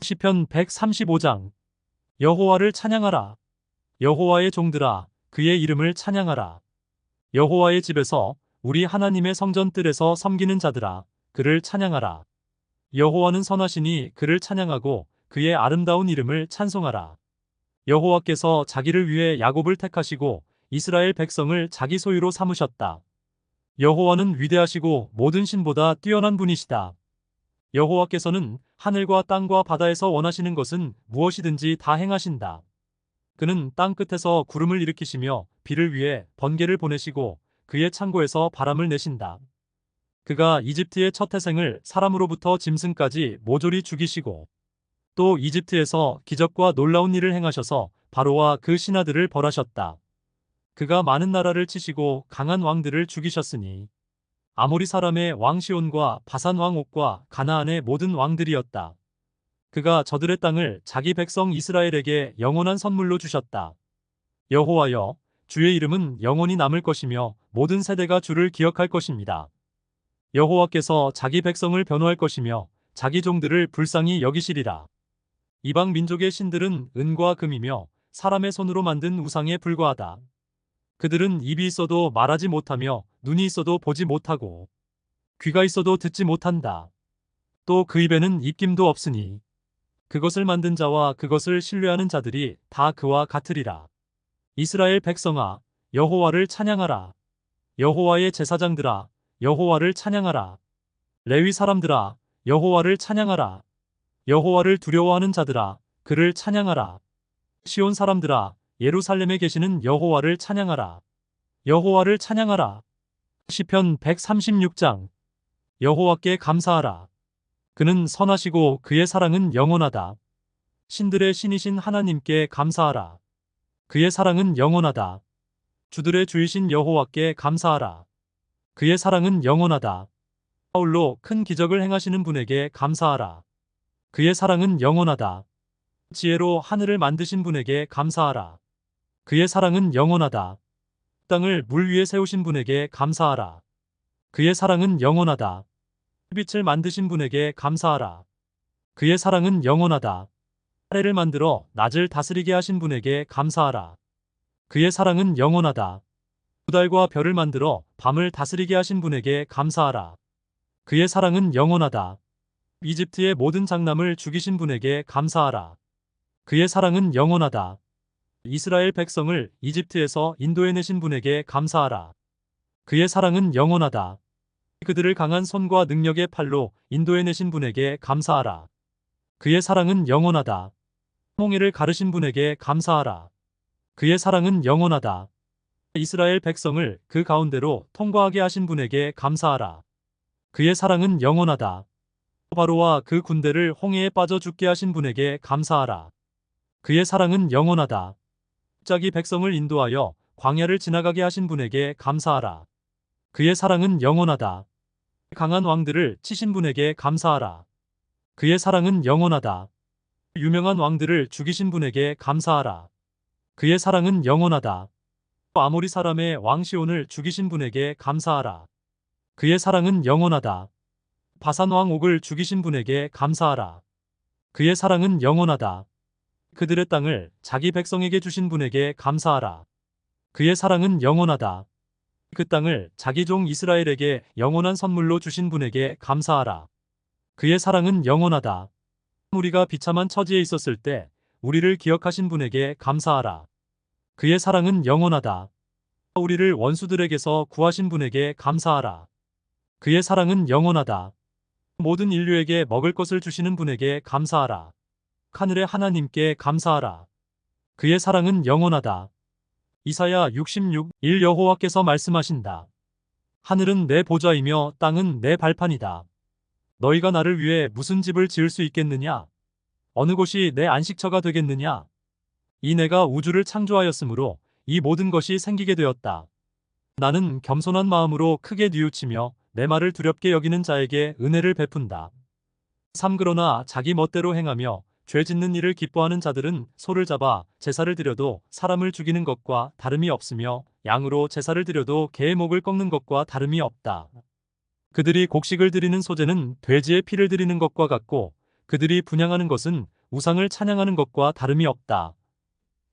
시편 135장. 여호와를 찬양하라. 여호와의 종들아, 그의 이름을 찬양하라. 여호와의 집에서, 우리 하나님의 성전 뜰에서 섬기는 자들아, 그를 찬양하라. 여호와는 선하시니 그를 찬양하고 그의 아름다운 이름을 찬송하라. 여호와께서 자기를 위해 야곱을 택하시고 이스라엘 백성을 자기 소유로 삼으셨다. 여호와는 위대하시고 모든 신보다 뛰어난 분이시다. 여호와께서는 하늘과 땅과 바다에서 원하시는 것은 무엇이든지 다 행하신다. 그는 땅 끝에서 구름을 일으키시며 비를 위해 번개를 보내시고 그의 창고에서 바람을 내신다. 그가 이집트의 첫 태생을 사람으로부터 짐승까지 모조리 죽이시고 또 이집트에서 기적과 놀라운 일을 행하셔서 바로와 그 신하들을 벌하셨다. 그가 많은 나라를 치시고 강한 왕들을 죽이셨으니 아모리 사람의 왕 시온과 바산 왕 옥과 가나안의 모든 왕들이었다. 그가 저들의 땅을 자기 백성 이스라엘에게 영원한 선물로 주셨다. 여호와여, 주의 이름은 영원히 남을 것이며 모든 세대가 주를 기억할 것입니다. 여호와께서 자기 백성을 변호할 것이며 자기 종들을 불쌍히 여기시리라. 이방 민족의 신들은 은과 금이며 사람의 손으로 만든 우상에 불과하다. 그들은 입이 있어도 말하지 못하며 눈이 있어도 보지 못하고 귀가 있어도 듣지 못한다. 또 그 입에는 입김도 없으니 그것을 만든 자와 그것을 신뢰하는 자들이 다 그와 같으리라. 이스라엘 백성아, 여호와를 찬양하라. 여호와의 제사장들아, 여호와를 찬양하라. 레위 사람들아, 여호와를 찬양하라. 여호와를 두려워하는 자들아, 그를 찬양하라. 시온 사람들아, 예루살렘에 계시는 여호와를 찬양하라. 여호와를 찬양하라. 시편 136장. 여호와께 감사하라. 그는 선하시고 그의 사랑은 영원하다. 신들의 신이신 하나님께 감사하라. 그의 사랑은 영원하다. 주들의 주이신 여호와께 감사하라. 그의 사랑은 영원하다. 사울로 큰 기적을 행하시는 분에게 감사하라. 그의 사랑은 영원하다. 지혜로 하늘을 만드신 분에게 감사하라. 그의 사랑은 영원하다. 땅을 물 위에 세우신 분에게 감사하라. 그의 사랑은 영원하다. 빛을 만드신 분에게 감사하라. 그의 사랑은 영원하다. 아래를 만들어 낮을 다스리게 하신 분에게 감사하라. 그의 사랑은 영원하다. 달과 별을 만들어 밤을 다스리게 하신 분에게 감사하라. 그의 사랑은 영원하다. 이집트의 모든 장남을 죽이신 분에게 감사하라. 그의 사랑은 영원하다. 이스라엘 백성을 이집트에서 인도해내신 분에게 감사하라. 그의 사랑은 영원하다. 그들을 강한 손과 능력의 팔로 인도해내신 분에게 감사하라. 그의 사랑은 영원하다. 홍해를 가르신 분에게 감사하라. 그의 사랑은 영원하다. 이스라엘 백성을 그 가운데로 통과하게 하신 분에게 감사하라. 그의 사랑은 영원하다. 바로와 그 군대를 홍해에 빠져 죽게 하신 분에게 감사하라. 그의 사랑은 영원하다. 갑자기 백성을 인도하여 광야를 지나가게 하신 분에게 감사하라. 그의 사랑은 영원하다. 강한 왕들을 치신 분에게 감사하라. 그의 사랑은 영원하다. 유명한 왕들을 죽이신 분에게 감사하라. 그의 사랑은 영원하다. 아모리 사람의 왕 시온을 죽이신 분에게 감사하라. 그의 사랑은 영원하다. 바산 왕 옥을 죽이신 분에게 감사하라. 그의 사랑은 영원하다. 그들의 땅을 자기 백성에게 주신 분에게 감사하라. 그의 사랑은 영원하다. 그 땅을 자기 종 이스라엘에게 영원한 선물로 주신 분에게 감사하라. 그의 사랑은 영원하다. 우리가 비참한 처지에 있었을 때 우리를 기억하신 분에게 감사하라. 그의 사랑은 영원하다. 우리를 원수들에게서 구하신 분에게 감사하라. 그의 사랑은 영원하다. 모든 인류에게 먹을 것을 주시는 분에게 감사하라. 하늘의 하나님께 감사하라. 그의 사랑은 영원하다. 이사야 66:1 여호와께서 말씀하신다. 하늘은 내 보좌이며 땅은 내 발판이다. 너희가 나를 위해 무슨 집을 지을 수 있겠느냐? 어느 곳이 내 안식처가 되겠느냐? 이 내가 우주를 창조하였으므로 이 모든 것이 생기게 되었다. 나는 겸손한 마음으로 크게 뉘우치며 내 말을 두렵게 여기는 자에게 은혜를 베푼다. 그러나 자기 멋대로 행하며 죄 짓는 일을 기뻐하는 자들은 소를 잡아 제사를 드려도 사람을 죽이는 것과 다름이 없으며 양으로 제사를 드려도 개의 목을 꺾는 것과 다름이 없다. 그들이 곡식을 드리는 소재는 돼지의 피를 드리는 것과 같고 그들이 분향하는 것은 우상을 찬양하는 것과 다름이 없다.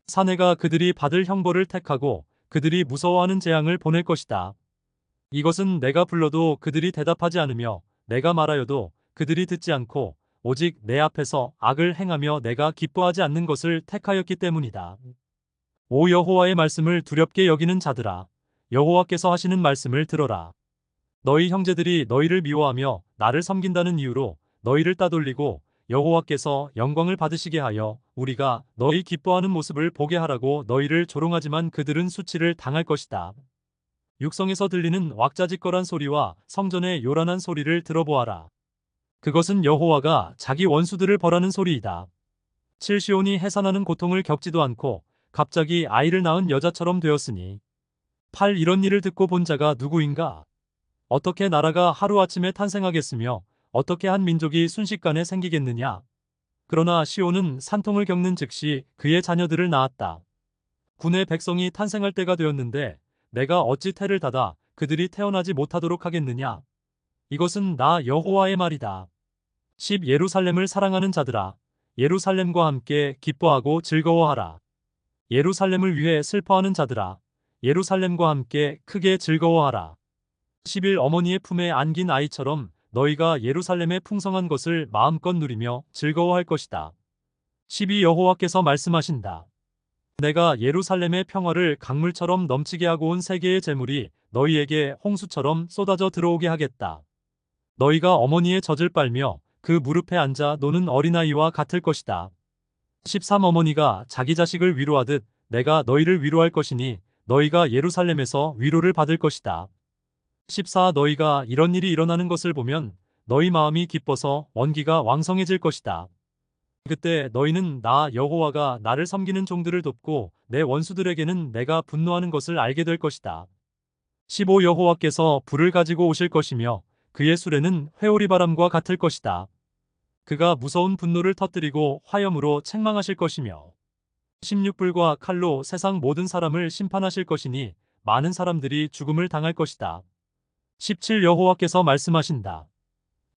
사내가 그들이 받을 형벌을 택하고 그들이 무서워하는 재앙을 보낼 것이다. 이것은 내가 불러도 그들이 대답하지 않으며 내가 말하여도 그들이 듣지 않고 오직 내 앞에서 악을 행하며 내가 기뻐하지 않는 것을 택하였기 때문이다. 오 여호와의 말씀을 두렵게 여기는 자들아, 여호와께서 하시는 말씀을 들어라. 너희 형제들이 너희를 미워하며 나를 섬긴다는 이유로 너희를 따돌리고 여호와께서 영광을 받으시게 하여 우리가 너희 기뻐하는 모습을 보게 하라고 너희를 조롱하지만 그들은 수치를 당할 것이다. 육성에서 들리는 왁자지껄한 소리와 성전의 요란한 소리를 들어보아라. 그것은 여호와가 자기 원수들을 벌하는 소리이다. 칠시온이 해산하는 고통을 겪지도 않고 갑자기 아이를 낳은 여자처럼 되었으니 이런 일을 듣고 본 자가 누구인가? 어떻게 나라가 하루아침에 탄생하겠으며 어떻게 한 민족이 순식간에 생기겠느냐? 그러나 시온은 산통을 겪는 즉시 그의 자녀들을 낳았다. 군의 백성이 탄생할 때가 되었는데 내가 어찌 태를 닫아 그들이 태어나지 못하도록 하겠느냐? 이것은 나 여호와의 말이다. 10 예루살렘을 사랑하는 자들아, 예루살렘과 함께 기뻐하고 즐거워하라. 예루살렘을 위해 슬퍼하는 자들아, 예루살렘과 함께 크게 즐거워하라. 11 어머니의 품에 안긴 아이처럼 너희가 예루살렘의 풍성한 것을 마음껏 누리며 즐거워할 것이다. 12 여호와께서 말씀하신다. 내가 예루살렘의 평화를 강물처럼 넘치게 하고 온 세계의 재물이 너희에게 홍수처럼 쏟아져 들어오게 하겠다. 너희가 어머니의 젖을 빨며 그 무릎에 앉아 노는 어린아이와 같을 것이다. 13 어머니가 자기 자식을 위로하듯 내가 너희를 위로할 것이니 너희가 예루살렘에서 위로를 받을 것이다. 14 너희가 이런 일이 일어나는 것을 보면 너희 마음이 기뻐서 원기가 왕성해질 것이다. 그때 너희는 나 여호와가 나를 섬기는 종들을 돕고 내 원수들에게는 내가 분노하는 것을 알게 될 것이다. 15 여호와께서 불을 가지고 오실 것이며 그의 수레는 회오리 바람과 같을 것이다. 그가 무서운 분노를 터뜨리고 화염으로 책망하실 것이며 16 불과 칼로 세상 모든 사람을 심판하실 것이니 많은 사람들이 죽음을 당할 것이다. 17 여호와께서 말씀하신다.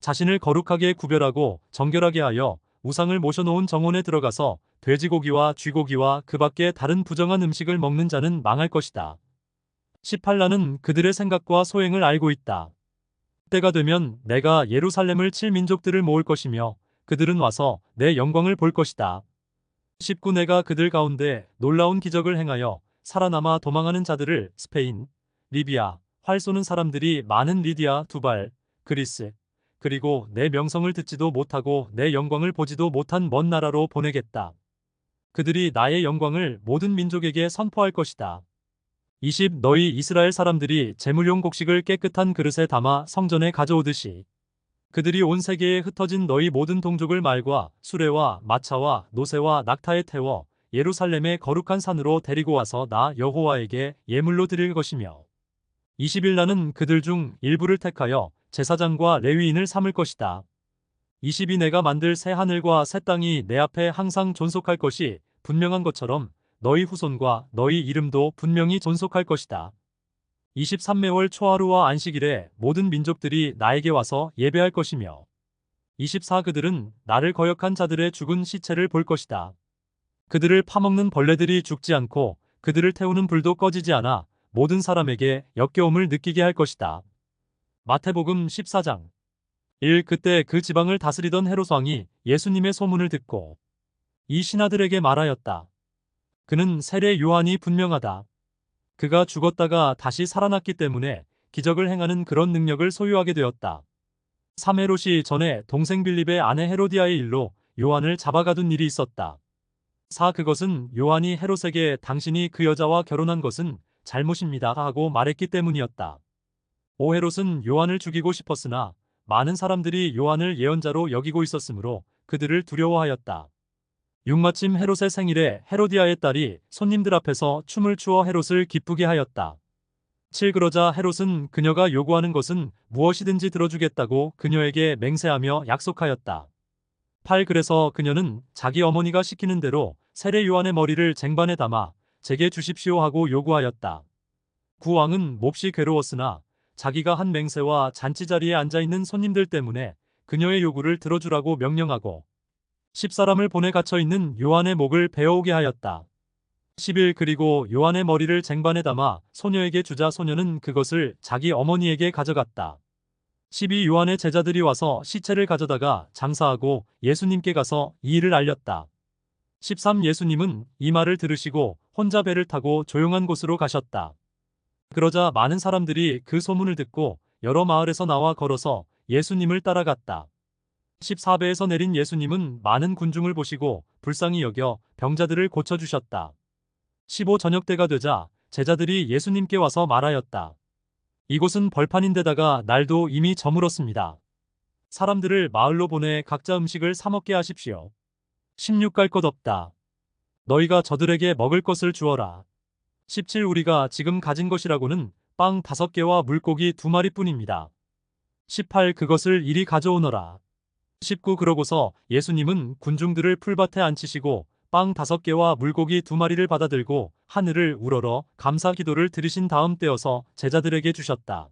자신을 거룩하게 구별하고 정결하게 하여 우상을 모셔놓은 정원에 들어가서 돼지고기와 쥐고기와 그 밖에 다른 부정한 음식을 먹는 자는 망할 것이다. 18 나는 그들의 생각과 소행을 알고 있다. 때가 되면 내가 예루살렘을 칠 민족들을 모을 것이며 그들은 와서 내 영광을 볼 것이다. 19 내가 그들 가운데 놀라운 기적을 행하여 살아남아 도망하는 자들을 스페인, 리비아, 활 쏘는 사람들이 많은 리디아, 두발, 그리스, 그리고 내 명성을 듣지도 못하고 내 영광을 보지도 못한 먼 나라로 보내겠다. 그들이 나의 영광을 모든 민족에게 선포할 것이다. 20 너희 이스라엘 사람들이 제물용 곡식을 깨끗한 그릇에 담아 성전에 가져오듯이 그들이 온 세계에 흩어진 너희 모든 동족을 말과 수레와 마차와 노새와 낙타에 태워 예루살렘의 거룩한 산으로 데리고 와서 나 여호와에게 예물로 드릴 것이며 20일 나는 그들 중 일부를 택하여 제사장과 레위인을 삼을 것이다. 20이 내가 만들 새 하늘과 새 땅이 내 앞에 항상 존속할 것이 분명한 것처럼 너희 후손과 너희 이름도 분명히 존속할 것이다. 23매월 초하루와 안식일에 모든 민족들이 나에게 와서 예배할 것이며 24 그들은 나를 거역한 자들의 죽은 시체를 볼 것이다. 그들을 파먹는 벌레들이 죽지 않고 그들을 태우는 불도 꺼지지 않아 모든 사람에게 역겨움을 느끼게 할 것이다. 마태복음 14장 1 그때 그 지방을 다스리던 헤롯 왕이 예수님의 소문을 듣고 이 신하들에게 말하였다. 그는 세례 요한이 분명하다. 그가 죽었다가 다시 살아났기 때문에 기적을 행하는 그런 능력을 소유하게 되었다. 3 헤롯이 전에 동생 빌립의 아내 헤로디아의 일로 요한을 잡아가둔 일이 있었다. 4 그것은 요한이 헤롯에게 당신이 그 여자와 결혼한 것은 잘못입니다 하고 말했기 때문이었다. 5 헤롯은 요한을 죽이고 싶었으나 많은 사람들이 요한을 예언자로 여기고 있었으므로 그들을 두려워하였다. 6 마침 헤롯의 생일에 헤로디아의 딸이 손님들 앞에서 춤을 추어 헤롯을 기쁘게 하였다. 7 그러자 헤롯은 그녀가 요구하는 것은 무엇이든지 들어주겠다고 그녀에게 맹세하며 약속하였다. 8 그래서 그녀는 자기 어머니가 시키는 대로 세례 요한의 머리를 쟁반에 담아 제게 주십시오 하고 요구하였다. 9 왕은 몹시 괴로웠으나 자기가 한 맹세와 잔치 자리에 앉아있는 손님들 때문에 그녀의 요구를 들어주라고 명령하고 10사람을 보내 갇혀있는 요한의 목을 베어오게 하였다. 11 그리고 요한의 머리를 쟁반에 담아 소녀에게 주자 소녀는 그것을 자기 어머니에게 가져갔다. 12 요한의 제자들이 와서 시체를 가져다가 장사하고 예수님께 가서 이 일을 알렸다. 13 예수님은 이 말을 들으시고 혼자 배를 타고 조용한 곳으로 가셨다. 그러자 많은 사람들이 그 소문을 듣고 여러 마을에서 나와 걸어서 예수님을 따라갔다. 14배에서 내린 예수님은 많은 군중을 보시고 불쌍히 여겨 병자들을 고쳐주셨다. 15 저녁 때가 되자 제자들이 예수님께 와서 말하였다. 이곳은 벌판인데다가 날도 이미 저물었습니다. 사람들을 마을로 보내 각자 음식을 사 먹게 하십시오. 16 갈 것 없다. 너희가 저들에게 먹을 것을 주어라. 17 우리가 지금 가진 것이라고는 빵 5개와 물고기 2마리뿐입니다. 18 그것을 이리 가져오너라. 19 그러고서 예수님은 군중들을 풀밭에 앉히시고 빵 5개와 물고기 2마리를 받아들고 하늘을 우러러 감사 기도를 드리신 다음 떼어서 제자들에게 주셨다.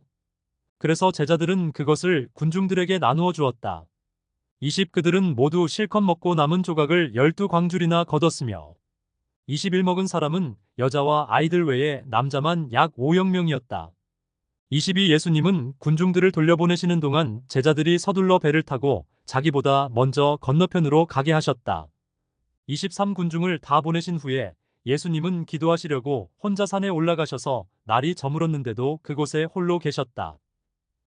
그래서 제자들은 그것을 군중들에게 나누어 주었다. 20 그들은 모두 실컷 먹고 남은 조각을 12광줄이나 거뒀으며 21 먹은 사람은 여자와 아이들 외에 남자만 약 5여 명이었다. 22 예수님은 군중들을 돌려보내시는 동안 제자들이 서둘러 배를 타고 자기보다 먼저 건너편으로 가게 하셨다. 23 군중을 다 보내신 후에 예수님은 기도하시려고 혼자 산에 올라가셔서 날이 저물었는데도 그곳에 홀로 계셨다.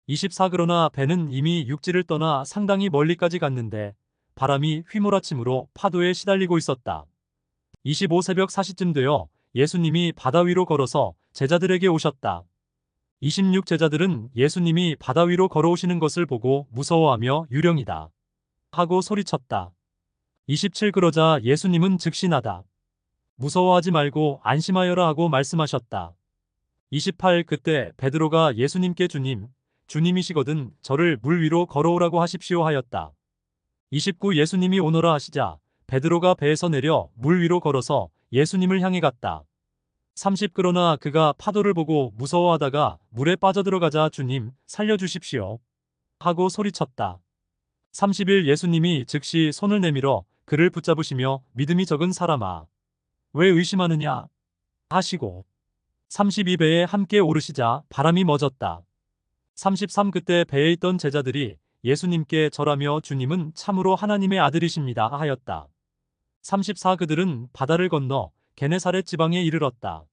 24 그러나 배는 이미 육지를 떠나 상당히 멀리까지 갔는데 바람이 휘몰아침으로 파도에 시달리고 있었다. 25 새벽 4시쯤 되어 예수님이 바다 위로 걸어서 제자들에게 오셨다. 26 제자들은 예수님이 바다 위로 걸어오시는 것을 보고 무서워하며 유령이다 하고 소리쳤다. 27 그러자 예수님은 즉시 나다. 무서워하지 말고 안심하여라 하고 말씀하셨다. 28 그때 베드로가 예수님께 주님이시거든 저를 물 위로 걸어오라고 하십시오 하였다. 29 예수님이 오너라 하시자 베드로가 배에서 내려 물 위로 걸어서 예수님을 향해 갔다. 30 그러나 그가 파도를 보고 무서워하다가 물에 빠져들어가자 주님 살려주십시오 하고 소리쳤다. 31 예수님이 즉시 손을 내밀어 그를 붙잡으시며 믿음이 적은 사람아 왜 의심하느냐 하시고 32배에 함께 오르시자 바람이 멎었다. 33 그때 배에 있던 제자들이 예수님께 절하며 주님은 참으로 하나님의 아들이십니다 하였다. 34 그들은 바다를 건너 게네사렛 지방에 이르렀다.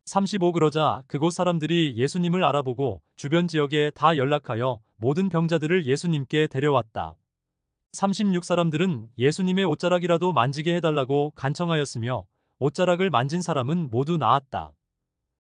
35 그러자 그곳 사람들이 예수님을 알아보고 주변 지역에 다 연락하여 모든 병자들을 예수님께 데려왔다. 36 사람들은 예수님의 옷자락이라도 만지게 해달라고 간청하였으며 옷자락을 만진 사람은 모두 나았다.